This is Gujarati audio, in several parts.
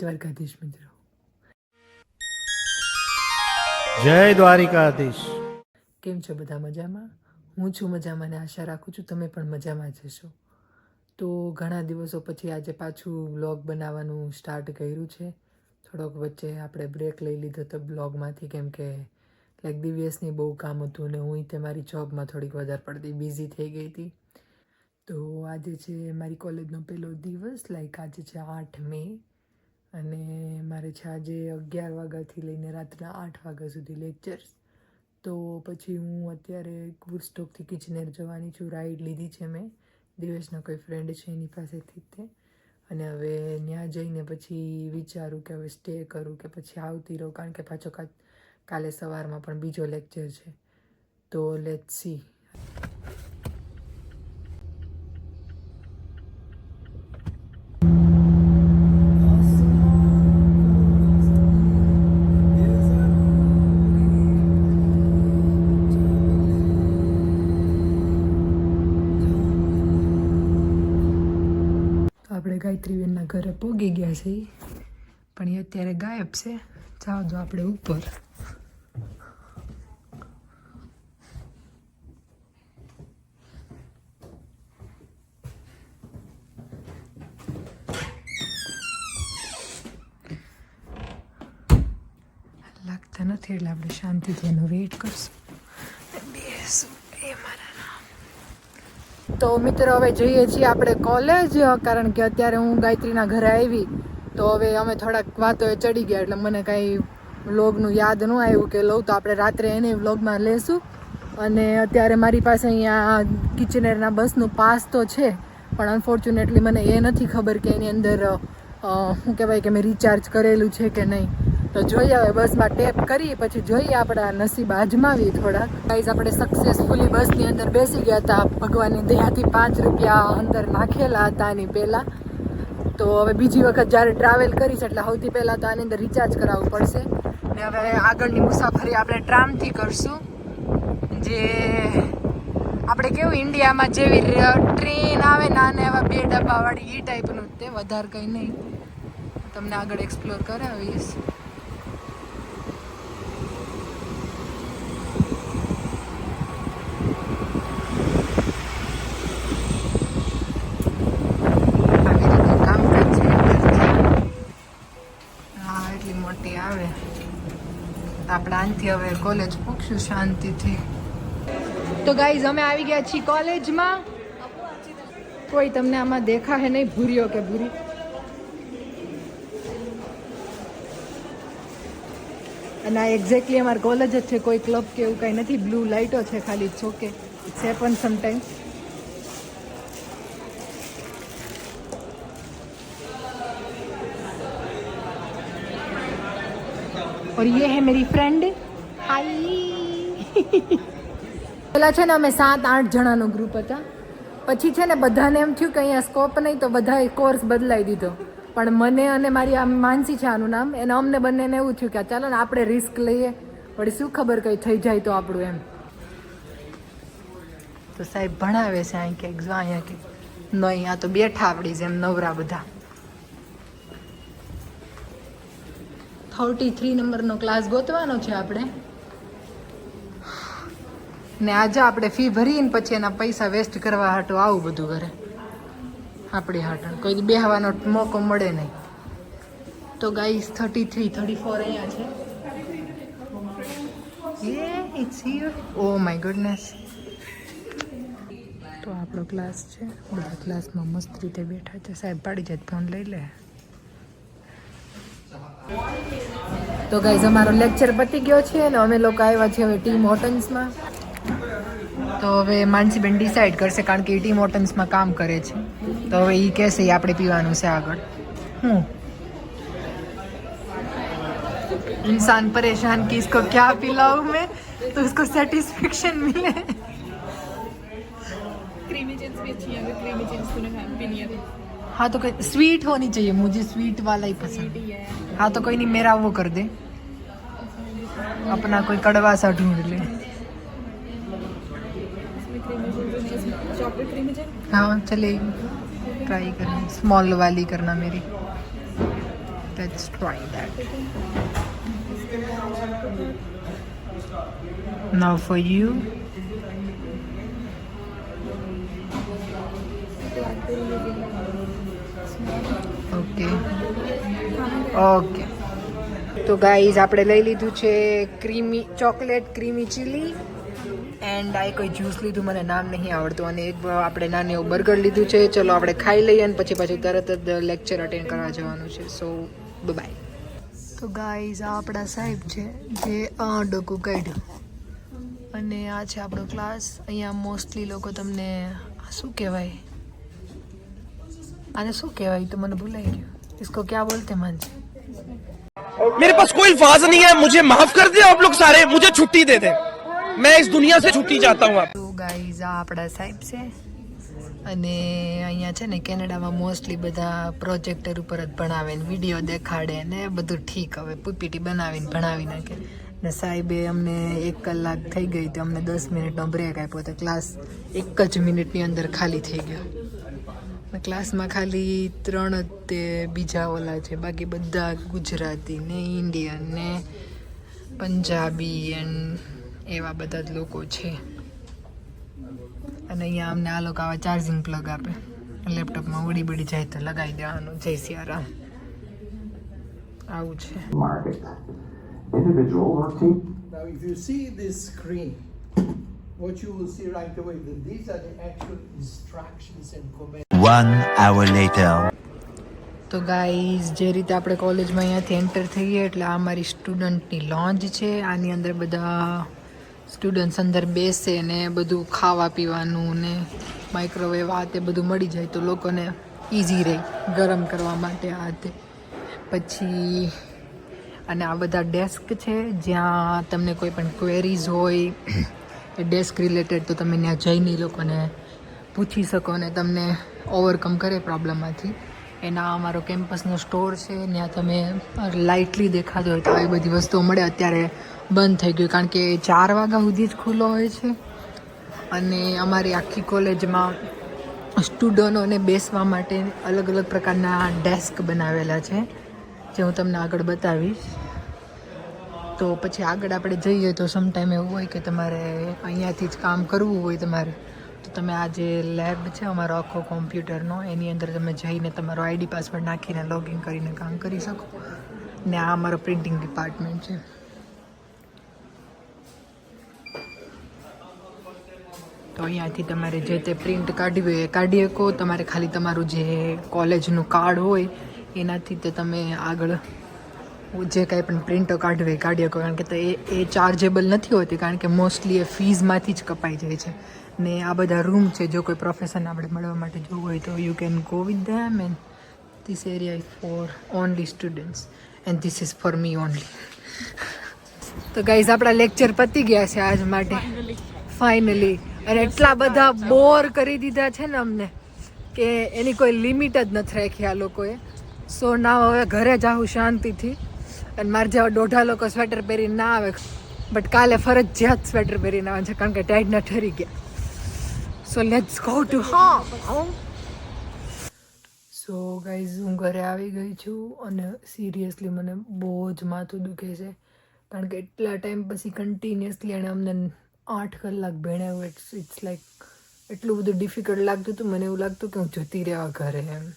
દ્વારકાધીશ મિત્રો. જય દ્વારિકાધીશ. કેમ છો બધા? મજામાં? હું છું મજામાં ને આશા રાખું છું તમે પણ મજામાં જ હશો. તો ઘણા દિવસો પછી આજે પાછું વ્લોગ બનાવવાનું સ્ટાર્ટ કર્યું છે. થોડોક વચ્ચે આપણે બ્રેક લઈ લીધો હતો બ્લોગમાંથી, કેમ કે લાઈક દિવ્યસની બહુ કામ હતું અને હું તે મારી જોબમાં થોડીક વધારે પડતી બિઝી થઈ ગઈ હતી. તો આજે છે મારી કોલેજનો પહેલો દિવસ, લાઈક આજે છે 8 મે અને મારે છે આજે 11 વાગ્યાથી લઈને રાતના 8 વાગ્યા સુધી લેક્ચર્સ. તો પછી હું અત્યારે વુડસ્ટોકથી કિચનેર જવાની છું. રાઈડ લીધી છે મેં, દિવસનો કોઈ ફ્રેન્ડ છે એની પાસેથી તે, અને હવે ત્યાં જઈને પછી વિચારું કે હવે સ્ટે કરું કે પછી આવતી રહું, કારણ કે પાછો કાલે સવારમાં પણ બીજો લેક્ચર છે. તો લેટ્સ સી. આપણે ગાયત્રીબેનના ઘરે પહોંચી ગયા છે, પણ એ અત્યારે ગાયબ છે. જાઓ જો આપણે ઉપર. લાગતા નથી એટલે આપણે શાંતિથી એનો વેઇટ કરશું. બેસું એ મારા નામ. તો મિત્રો હવે જઈએ છીએ આપણે કોલેજ, કારણ કે અત્યારે હું ગાયત્રીના ઘરે આવી તો હવે અમે થોડાક વાતો ચડી ગયા એટલે મને કાંઈ વ્લોગનું યાદ ન આવ્યું કે લઉં, તો આપણે રાત્રે એને વ્લોગમાં લેશું. અને અત્યારે મારી પાસે અહીંયા કિચનેરના બસનું પાસ તો છે, પણ અનફોર્ચ્યુનેટલી મને એ નથી ખબર કે એની અંદર શું કહેવાય કે મેં રિચાર્જ કરેલું છે કે નહીં. તો જોઈએ હવે બસમાં ટેપ કરી પછી જોઈએ આપણા નસીબ આજમાવી થોડાક. ગાઈઝ આપણે સક્સેસફુલી બસની અંદર બેસી ગયા હતા. ભગવાનની દયાથી 5 રૂપિયા અંદર નાખેલા હતા આની પહેલાં. તો હવે બીજી વખત જ્યારે ટ્રાવેલ કરીશ એટલે સૌથી પહેલાં તો આની અંદર રિચાર્જ કરાવવું પડશે. ને હવે આગળની મુસાફરી આપણે ટ્રામથી કરશું, જે આપણે કેવું ઇન્ડિયામાં જેવી ટ્રેન આવે ને આને એવા 2 ડબ્બાવાળી એ ટાઈપનું જ તે, વધારે કંઈ નહીં. તમને આગળ એક્સપ્લોર કરાવીશ. આવે આપણે આનથી હવે કોલેજ પૂછશું શાંતિથી. તો ગાઈઝ અમે આવી ગયા છીએ કોલેજમાં. કોઈ તમને આમાં દેખા હે નહીં, ભૂર્યો કે ભૂરી? અને આ એક્ઝેક્ટલી અમારી કોલેજ જ છે, કોઈ ક્લબ કે એવું કંઈ નથી. બ્લુ લાઇટો છે ખાલી, ચોકે છે પણ સમટાઈમ. और ये है मेरी फ्रेंड. हाय. પેલા છે ને અમે 7-8 જણાનો ગ્રુપ હતા. પછી છે ને બધાને એમ થયું કે અહીંયા સ્કોપ નહીં, તો બધાએ કોર્સ બદલાવી દીધો. પણ મને અને મારી આ માનસી છે આનું નામ, એને અમને બંનેને એવું થયું કે ચાલો ને આપણે રિસ્ક લઈએ, વળી શું ખબર કંઈ થઈ જાય તો આપણું એમ. તો સાહેબ ભણાવે છે અહીં ક્યાંક, જો અહીંયા કે નહીં, આ તો બેઠા આવડી છે એમ નવરા બધા. 33 નંબરનો ક્લાસ ગોતવાનો છે આપણે. ને આજે આપણે ફી ભરીને પછી એના પૈસા વેસ્ટ કરવા હાટું આવું બધું કરે આપણી હાટણ. કોઈ બેહવાનો મોકો મળે નહીં. તો ગાઈસ 33, 34 અહીંયા છે. It's here. Oh my goodness. તો આપણો ક્લાસ છે, બધા ક્લાસમાં મસ્ત રીતે બેઠા છે. સાહેબ પાડી જાય ફોન લઈ લે. તો ગાઈઝ અમારો લેક્ચર પતી ગયો છે અને અમે લોકો આવ્યા છીએ હવે ટીમ હોટન્સમાં. તો હવે માનસીબેન ડિસાઈડ કરશે, કારણ કે એ ટીમ હોટન્સમાં કામ કરે છે. તો હવે એ કહેશે એ આપણે પીવાનું છે આગળ. હું इंसान परेशान कि इसको क्या पिलाऊं मैं तो उसको सेटिस्फेक्शन मिले. क्रीमी चीज भी अच्छी है, अगर क्रीमी चीज तूने भी नहीं है. हाँ तो कोई स्वीट होनी चाहिए, मुझे स्वीट वाला ही पसंद है. हाँ तो कोई नहीं, मेरा वो कर दे, अपना कोई कड़वा सा ढूंढ ले. Chocolate creamy cheese. हाँ चलेगी, ट्राई करना. स्मॉल वाली करना मेरी. Let's try that. Now for you. Okay. Okay. તો ગાઈઝ આપણે લઈ લીધું છે creamy chocolate creamy chilli and આ કોઈ જ્યુસ લીધું, મને નામ નહીં આવડતું, અને એક આપણે નાનું એવું બર્ગર લીધું છે. ચલો આપણે ખાઈ લઈએ અને પછી પાછું તરત જ લેક્ચર અટેન્ડ કરવા જવાનું છે. So bye. તો ગાઈઝ આ આપણા સાહેબ છે જે ડોકું કાઢ્યું, અને આ છે આપણો ક્લાસ. અહીંયા મોસ્ટલી લોકો તમને શું કહેવાય, આને શું કહેવાય તો મને ભૂલાઈ ગયું. इसको क्या बोलते मानसी? मेरे पास कोई अल्फाज नहीं है, मुझे माफ कर दे आप लोग सारे, मुझे छुट्टी दे दे, मैं इस दुनिया से छुट्टी चाहता हूँ. તો ગાઈઝ આ આપણા સાહેબ છે, અને અહીંયા છે ને કેનેડામાં મોસ્ટલી બધા પ્રોજેક્ટર ઉપર જ ભણાવે ને વિડીયો દેખાડે ને બધું ઠીક. હવે પીપીટી બનાવીને ભણાવી નાખે ને સાહેબે અમને 1 કલાક થઈ ગઈ તો અમને 10 મિનિટનો બ્રેક આપ્યો, તો ક્લાસ 1 જ મિનિટની અંદર ખાલી થઈ ગયો. ક્લાસમાં ખાલી 3 જ તે બીજા ઓલા છે, બાકી બધા ગુજરાતી ને ઇન્ડિયન ને પંજાબી એન્ડ એવા બધા જ લોકો છે. અને અહીંયા અમને આ લોકો આવા ચાર્જિંગ પ્લગ આપે, લેપટોપમાં ઉડી જાય તો લગાવી દેવાનું. જય સિયારામ. આવું છે. market. Individual or team. Now, if you see this screen, what you will see right away, that these are the actual instructions and commands. 1 hour later. તો ગાઈઝ જે રીતે આપણે કોલેજમાં અહીંયાથી એન્ટર થઈએ એટલે આ અમારી સ્ટુડન્ટની લોન્જ છે. આની અંદર બધા સ્ટુડન્ટ્સ અંદર બેસે ને બધું ખાવા પીવાનું ને માઇક્રોવેવ આ તે બધું મળી જાય તો લોકોને ઇઝી રહે ગરમ કરવા માટે આ તે. પછી અને આ બધા ડેસ્ક છે જ્યાં તમને કોઈ પણ ક્વેરીઝ હોય એ ડેસ્ક રિલેટેડ તો તમે ત્યાં જઈને એ લોકોને પૂછી શકો અને તમને ઓવરકમ કરે પ્રોબ્લેમમાંથી. એના અમારો કેમ્પસનો સ્ટોર છે, ત્યાં તમે લાઇટલી દેખાતો હોય તો આવી બધી વસ્તુઓ મળે. અત્યારે બંધ થઈ ગયું કારણ કે 4 વાગ્યા સુધી જ ખુલ્લો હોય છે. અને અમારી આખી કોલેજમાં સ્ટુડન્ટોને બેસવા માટે અલગ અલગ પ્રકારના ડેસ્ક બનાવેલા છે જે હું તમને આગળ બતાવીશ. તો પછી આગળ આપણે જઈએ તો સમટાઈમ એવું હોય કે તમારે અહીંયાથી જ કામ કરવું હોય તમારે, તો તમે આ જે લેબ છે અમારો આખો કોમ્પ્યુટરનો એની અંદર તમે જઈને તમારો આઈડી પાસવર્ડ નાખીને લોગિન કરીને કામ કરી શકો. ને આ અમારો પ્રિન્ટિંગ ડિપાર્ટમેન્ટ છે. તો અહીંયાથી તમારે જે તે પ્રિન્ટ કાઢવી હોય એ કાઢી શકો. તમારે ખાલી તમારું જે કોલેજનું કાર્ડ હોય એનાથી તે તમે આગળ જે કાંઈ પણ પ્રિન્ટો કાઢવી કાઢી શકો, કારણ કે એ ચાર્જેબલ નથી હોતી કારણ કે મોસ્ટલી એ ફીઝમાંથી જ કપાઈ જાય છે. ને આ બધા રૂમ છે, જો કોઈ પ્રોફેસરને આપણે મળવા માટે જોવું હોય તો you can go with them. And this area is four only students and this is for me only. તો ગાઈઝ આપણા લેક્ચર પતી ગયા છે આજ માટે ફાઇનલી. અને એટલા બધા બોર કરી દીધા છે ને અમને કે એની કોઈ લિમિટ જ નથી રાખી આ લોકોએ. સો ના હવે ઘરે જાઉં શાંતિથી. અને મારે જેવા 1.5 લોકો સ્વેટર પહેરીને ના આવે, બટ કાલે ફરજિયાત સ્વેટર પહેરીને આવે છે કારણ કે ટાઈટના ઠરી ગયા. So let's go to home. So guys હું ઘરે આવી ગઈ છું અને સિરિયસલી મને બહુ જ માથું દુખે છે કારણ કે એટલા ટાઈમ પછી કન્ટિન્યુઅસલી એણે અમને 8 કલાક ભણાવ્યું. ઇટ્સ લાઈક એટલું બધું ડિફિકલ્ટ લાગતું હતું. મને એવું લાગતું કે હું જતી રહેવા ઘરે એમ.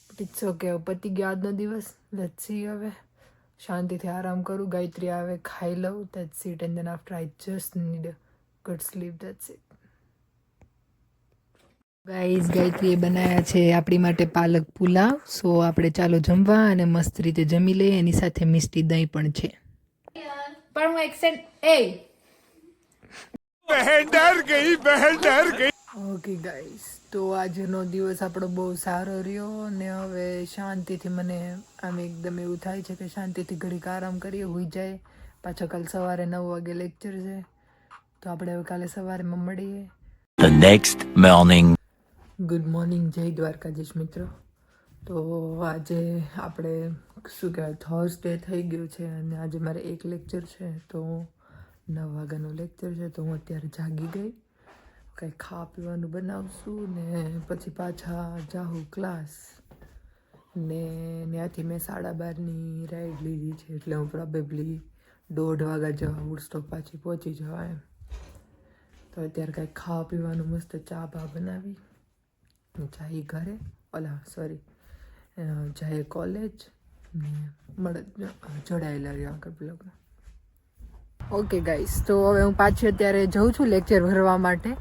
બટ ઇટ્સ ઓકે, પતી ગયો આજનો દિવસ. લેટ્સ સી હવે શાંતિથી આરામ કરું, ગાયત્રી આવે ખાઈ લઉં, that's it. And then after I just need a good sleep, that's it. Guys ગાયત્રીએ બનાવ્યા છે આપણી માટે પાલક પુલાવ. સો આપણે ચાલો જમવા અને મસ્ત રીતે જમી લઈએ. એની સાથે મિષ્ટી દહીં પણ છે. પણ હું એક્સેન્ટ ઓકે ગાઈઝ, તો આજનો દિવસ આપણો બહુ સારો રહ્યો ને હવે શાંતિથી મને આમ એકદમ એવું થાય છે કે શાંતિથી ઘડીક આરામ કરીએ, હોઈ જાય. પાછો કાલ સવારે 9 વાગે લેક્ચર છે, તો આપણે હવે કાલે સવારમાં મળીએ. The next morning. Good morning, જય દ્વારકાધીશ મિત્રો. તો આજે આપણે શું કહેવાય થર્સડે થઈ ગયું છે અને આજે મારે એક લેક્ચર છે, તો 9 વાગ્યાનું લેક્ચર છે. તો હું અત્યારે જાગી ગઈ, કંઈ ખાવા પીવાનું બનાવશું ને પછી પાછા જાઉં ક્લાસ. ને ત્યાંથી મેં 12:30ની રાઈડ લીધી છે, એટલે હું પ્રોબેબલી 1:30 વાગ્યા જવા વુડ સ્ટોપ પાછી પહોંચી જવા એમ. તો અત્યારે કાંઈક ખાવા પીવાનું મસ્ત ચા બા બનાવી જાય ઘરે, જાય કોલેજ ને જોડાયેલા રહ્યા આગળ બ્લોગમાં. ઓકે ગાઈસ, તો હવે હું પાછી અત્યારે જઉં છું લેક્ચર ભરવા માટે.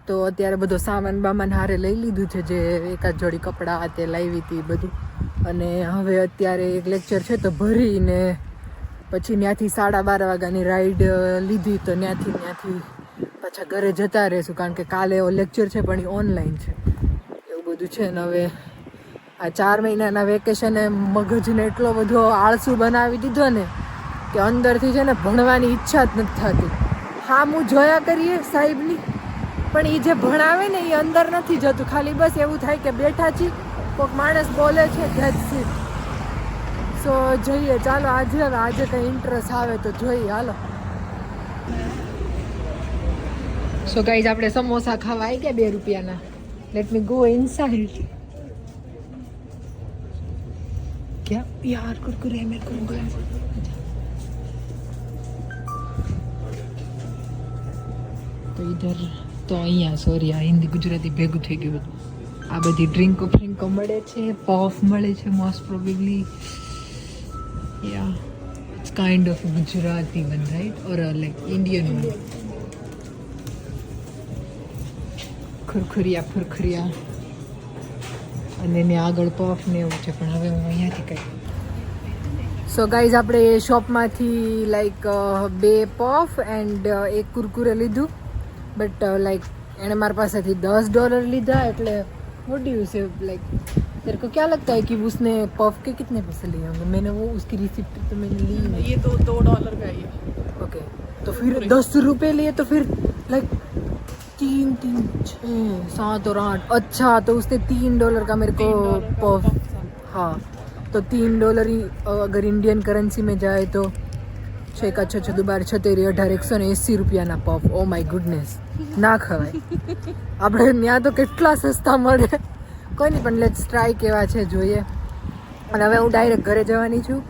તો અત્યારે બધો સામાન બામાન હારે લઈ લીધું છે, જે એકાદ જોડી કપડાં તે લાવી હતી બધું. અને હવે અત્યારે એક લેક્ચર છે તો ભરીને પછી ત્યાંથી 12:30 વાગ્યાની રાઈડ લીધી, તો ત્યાંથી પાછા ઘરે જતા રહીશું, કારણ કે કાલે લેક્ચર છે પણ એ ઓનલાઈન છે, એવું બધું છે. ને હવે આ 4 મહિનાના વેકેશને મગજને એટલો બધો આળસુ બનાવી દીધો ને કે અંદરથી છે ને ભણવાની ઈચ્છા જ નથી થતી. હા, હું જોયા કરીએ સાહેબની, પણ એ જે ભણાવે ને એ અંદર નથી જતું. ખાલી બસ એવું થાય કે બેઠા છીએ, કોઈક માણસ બોલે છે, ધેટ્સ ઇટ. સો જોઈએ, ચાલો આજે કંઈ ઇન્ટરેસ્ટ આવે તો જોઈએ, હાલો. સો ગાઈઝ, આપણે સમોસા ખાવા આવી ગયા 2 રૂપિયાના. Let me go inside. क्या यार, कुरकुरे मेरे को તો ઇધર તો અહીંયા સોરી, આ હિન્દી ગુજરાતી ભેગું થઈ ગયું હતું. આ બધી ડ્રિંકો મળે છે, પફ મળે છે, મોસ્ટ પ્રોબેબલી યા it's kind of Gujarati one, right, or like Indian one. ખુરખુરિયા અને એને આગળ પફ ને એવું છે, પણ હવે હું અહીંયાથી કંઈ. સો ગાઈઝ, આપણે શોપમાંથી લાઈક 2 પફ એન્ડ 1 કુરકુરે લીધું, બટ लाइक एने हमारे पास थी $10 लीधा, એટલે व्हाट डू यू से, लाइक तेरे को क्या लगता है कि उसने पफ के कितने पैसे लिए होंगे? मैंने वो उसकी रिसिप्ट तो मैंने ली नहीं. ये $2 का है. ओके, तो फिर 10 रुपए लिए, तो फिर लाइक 3, 6, 7 और 8. अच्छा, तो उसने $3 का मेरे को पफ. हाँ, तो $3 अगर इंडियन करेंसी में जाए तो 6 का 6, 6 12 76 18 180 રૂપિયાના પફ. ઓ માય ગુડનેસ, ના ખવાય. આપણે ત્યાં તો કેટલા સસ્તા મળે. કોઈ નહીં, પણ લેટ્સ ટ્રાય કેવા છે જોઈએ. અને હવે હું ડાયરેક્ટ ઘરે જવાની છું.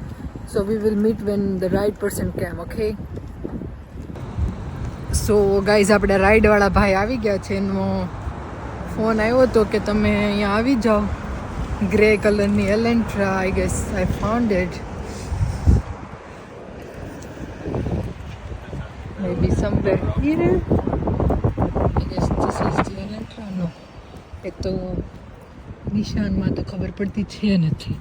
So we will meet when the right person came. Okay, so guys, આપણે રાઈડવાળા ભાઈ આવી ગયા છે. એનો ફોન આવ્યો હતો કે તમે અહીંયા આવી જાઓ. ગ્રે કલરની Elantra, I guess I found it. maybe somewhere here. I guess this is the Elantra. No, એક તો નિશાનમાં તો ખબર પડતી છે નથી.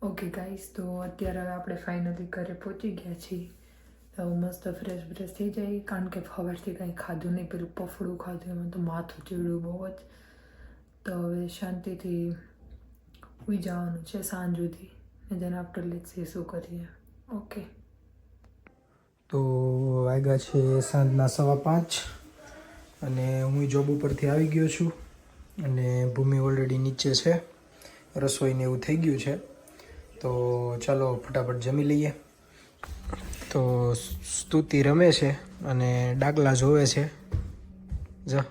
ઓકે ગાઈસ, તો અત્યારે હવે આપણે ફાઇનલી ઘરે પહોંચી ગયા છીએ. તો મસ્ત ફ્રેશ થઈ જાય, કારણ કે સવારથી કાંઈ ખાધું નહીં, પેલું પફળું ખાધું, એમાં તો માથું ચીડ્યું બહુ જ. તો હવે શાંતિથી સૂઈ જવાનું છે સાંજ સુધી, ને દેન આફ્ટર લેટ્સ સી શું કરીએ. ઓકે, તો વાગ્યા છે સાંજના 5:15 અને હું જોબ ઉપરથી આવી ગયો છું અને ભૂમિ ઓલરેડી નીચે છે, રસોઈને એવું થઈ ગયું છે. તો ચાલો ફટાફટ જમી લઈએ. તો સ્તુતિ રમે છે અને ડાગલા જોવે છે, જો,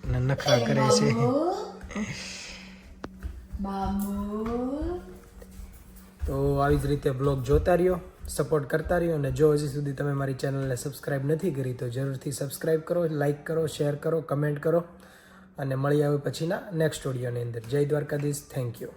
અને નખરા કરે છે. તો આવી જ રીતે બ્લોગ જોતા રહ્યો, સપોર્ટ કરતા રહ્યો. અને જો હજી સુધી તમે મારી ચેનલને સબસ્ક્રાઈબ નથી કરી તો જરૂરથી સબસ્ક્રાઈબ કરો, લાઈક કરો, શેર કરો, કમેન્ટ કરો. અને મળી આવે પછીના નેક્સ્ટ ઓડિયોની અંદર. જય દ્વારકાધીશ. Thank you.